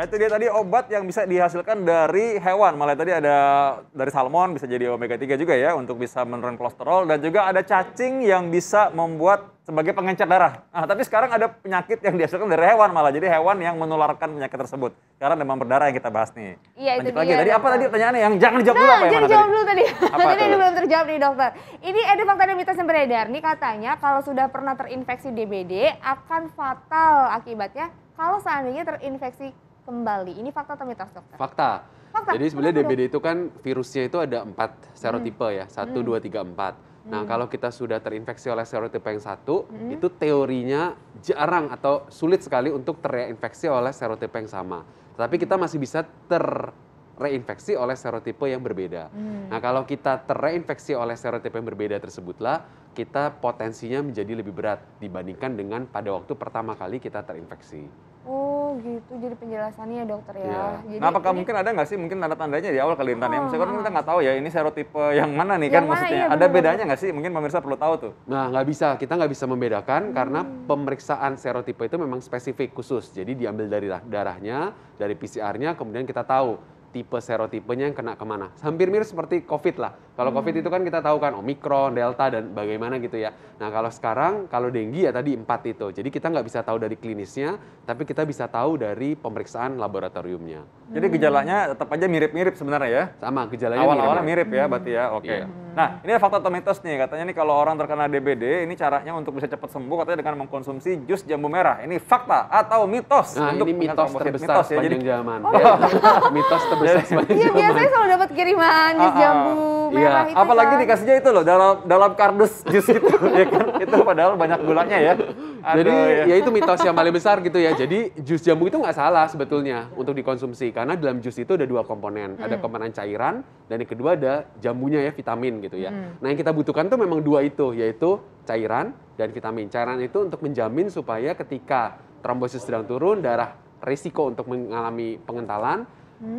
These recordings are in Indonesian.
Nah, itu dia tadi obat yang bisa dihasilkan dari hewan. Malah tadi ada dari salmon, bisa jadi omega 3 juga ya, untuk bisa menurunkan kolesterol. Dan juga ada cacing yang bisa membuat sebagai pengencer darah. Nah, tapi sekarang ada penyakit yang dihasilkan dari hewan malah. Jadi hewan yang menularkan penyakit tersebut. Sekarang demam berdarah yang kita bahas nih. Iya, itu Lanjut lagi. dia, Tadi apa dokter. tadi pertanyaannya yang jangan dijawab dulu apa yang jangan mana dijawab tadi? dulu tadi. Apa Tadi tuh? ini belum terjawab nih dokter. Ini ada fakta dan mitos yang beredar nih, katanya kalau sudah pernah terinfeksi DBD akan fatal akibatnya kalau seandainya terinfeksi kembali. Ini fakta atau mitos, dokter? Fakta. Fakta. Jadi sebenarnya Kenapa, DBD itu kan virusnya itu ada 4 serotipe ya, 1, 2, 3, 4. Nah, kalau kita sudah terinfeksi oleh serotipe yang satu, itu teorinya jarang atau sulit sekali untuk terinfeksi oleh serotipe yang sama. Tapi kita masih bisa reinfeksi oleh serotipe yang berbeda. Nah, kalau kita terreinfeksi oleh serotipe yang berbeda tersebutlah, kita potensinya menjadi lebih berat dibandingkan dengan pada waktu pertama kali kita terinfeksi. Oh gitu, jadi penjelasannya dokter ya. Iya. Jadi Nah, apakah ini- mungkin ada nggak sih mungkin tanda-tandanya di awal kali Intan ya? Misalkan kan kita nggak tahu ya ini serotipe yang mana nih kan Yang mana, maksudnya. iya, Ada benar, bedanya nggak sih? Mungkin pemirsa perlu tahu tuh. Nah, kita nggak bisa membedakan karena pemeriksaan serotipe itu memang spesifik khusus. Jadi diambil dari darahnya, dari PCR-nya, kemudian kita tahu tipe serotipenya yang kena kemana. Hampir mirip seperti COVID lah. Kalau COVID itu kan kita tahu kan Omikron, Delta, dan bagaimana gitu ya. Nah, kalau sekarang, kalau dengue ya tadi 4 itu. Jadi kita nggak bisa tahu dari klinisnya, tapi kita bisa tahu dari pemeriksaan laboratoriumnya. Jadi gejalanya tetap aja mirip-mirip sebenarnya ya. Sama, gejalanya Awal-awalnya mirip-mirip. mirip ya berarti ya. Oke. Iya. Nah, ini ada fakta atau mitos nih. Katanya nih kalau orang terkena DBD, ini caranya untuk bisa cepat sembuh katanya dengan mengkonsumsi jus jambu merah. Ini fakta atau mitos? Nah, untuk ini mitos menghilangkan terbesar mitos ya. Jadi sepanjang zaman. Ya. Mitos terbesar sepanjang Iya, zaman. biasanya selalu dapat kiriman jus jambu merah itu apalagi kan. dikasihnya itu loh dalam kardus jus gitu ya kan. Itu padahal banyak gulanya ya. Jadi Aduh, ya itu mitos yang paling besar gitu ya. Jadi jus jambu itu nggak salah sebetulnya untuk dikonsumsi karena dalam jus itu ada 2 komponen. Ada komponen cairan dan yang kedua ada jambunya ya, vitamin gitu ya. Nah, yang kita butuhkan tuh memang 2 itu, yaitu cairan dan vitamin. Cairan itu untuk menjamin supaya ketika trombosit sedang turun, darah risiko untuk mengalami pengentalan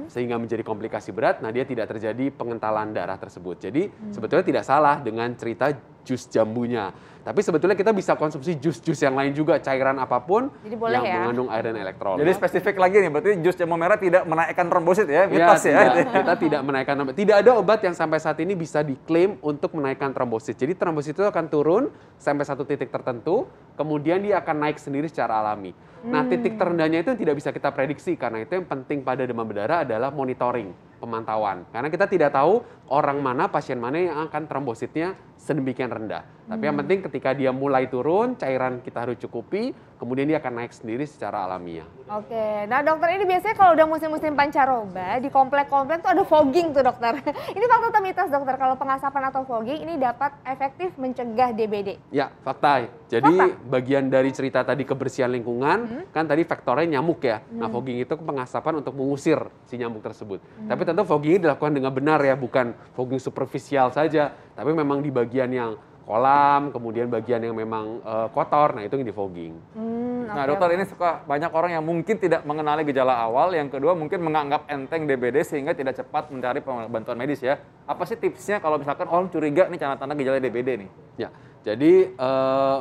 sehingga menjadi komplikasi berat, nah dia tidak terjadi pengentalan darah tersebut. Jadi sebetulnya tidak salah dengan cerita jus jambunya. Tapi sebetulnya kita bisa konsumsi jus-jus yang lain juga, cairan apapun Jadi boleh yang ya? mengandung air dan elektrolit. Jadi spesifik lagi nih, berarti jus jambu merah tidak menaikkan trombosit ya, Ya, mitos ya. tidak, kita tidak menaikkan trombosit. Tidak ada obat yang sampai saat ini bisa diklaim untuk menaikkan trombosit. Jadi trombosit itu akan turun sampai satu titik tertentu, kemudian dia akan naik sendiri secara alami. Nah, titik terendahnya itu tidak bisa kita prediksi, karena itu yang penting pada demam berdarah adalah monitoring, pemantauan. Karena kita tidak tahu orang mana, pasien mana yang akan trombositnya sedemikian rendah. Tapi yang penting ketika dia mulai turun, cairan kita harus cukupi, kemudian dia akan naik sendiri secara alamiah. Oke, nah dokter ini biasanya kalau udah musim-musim pancaroba di komplek-komplek tuh ada fogging tuh dokter. Ini fakta atau mitos dokter, kalau pengasapan atau fogging ini dapat efektif mencegah DBD? Ya, fakta. Jadi bagian dari cerita tadi kebersihan lingkungan, kan tadi faktornya nyamuk ya. Nah, fogging itu pengasapan untuk mengusir si nyamuk tersebut. Tapi tentu fogging ini dilakukan dengan benar ya, bukan fogging superficial saja, tapi memang di bagian yang kolam, kemudian bagian yang memang kotor, nah itu yang di fogging. Nah, dokter ini suka banyak orang yang mungkin tidak mengenali gejala awal, yang kedua mungkin menganggap enteng DBD sehingga tidak cepat mencari bantuan medis ya. Apa sih tipsnya kalau misalkan orang curiga nih tanda-tanda gejala DBD nih? Ya, jadi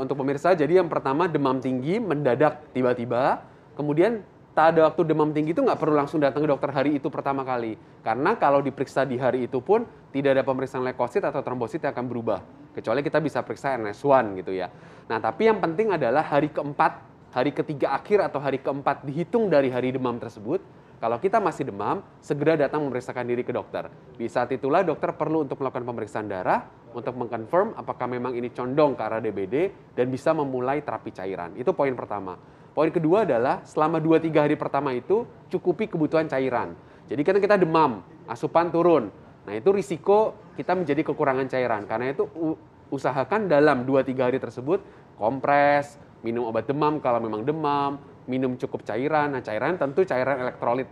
untuk pemirsa, jadi yang pertama demam tinggi mendadak tiba-tiba, kemudian ada waktu demam tinggi itu nggak perlu langsung datang ke dokter hari itu pertama kali. Karena kalau diperiksa di hari itu pun tidak ada pemeriksaan leukosit atau trombosit yang akan berubah. Kecuali kita bisa periksa NS1 gitu ya. Nah, tapi yang penting adalah hari keempat, hari ketiga akhir atau hari keempat dihitung dari hari demam tersebut. Kalau kita masih demam, segera datang memeriksakan diri ke dokter. Di saat itulah dokter perlu untuk melakukan pemeriksaan darah untuk mengkonfirm apakah memang ini condong ke arah DBD dan bisa memulai terapi cairan. Itu poin pertama. Poin kedua adalah selama 2-3 hari pertama itu cukupi kebutuhan cairan. Jadi karena kita demam, asupan turun. Nah, itu risiko kita menjadi kekurangan cairan. Karena itu usahakan dalam 2-3 hari tersebut kompres, minum obat demam kalau memang demam, minum cukup cairan. Nah, cairan tentu cairan elektrolit,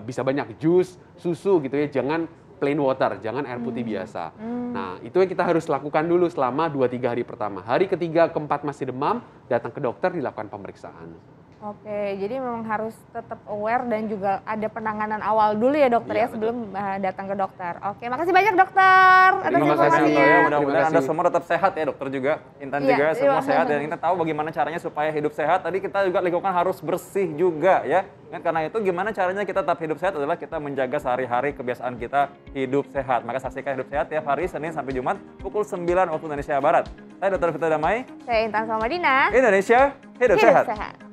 bisa banyak jus, susu gitu ya. Jangan plain water, jangan air putih biasa. Nah, itu yang kita harus lakukan dulu selama 2-3 hari pertama. Hari ketiga, keempat masih demam, datang ke dokter dilakukan pemeriksaan. Oke, jadi memang harus tetap aware dan juga ada penanganan awal dulu ya dokter Iya, ya sebelum datang ke dokter. Oke, makasih banyak dokter atas Terima kasih, Dokter, informasinya. ya, Terima mudah-mudahan Anda kasih. semua tetap sehat ya dokter juga, Intan Iya, juga semua iya. sehat dan kita tahu bagaimana caranya supaya hidup sehat. Tadi kita juga lingkungan harus bersih juga ya. Kan karena itu gimana caranya kita tetap hidup sehat adalah kita menjaga sehari-hari kebiasaan kita hidup sehat. Maka saksikan Hidup Sehat tiap hari Senin sampai Jumat pukul 9 waktu Indonesia Barat. Saya Dr. Vito Damai, Saya Intan Samadina. Indonesia hidup sehat. Sehat.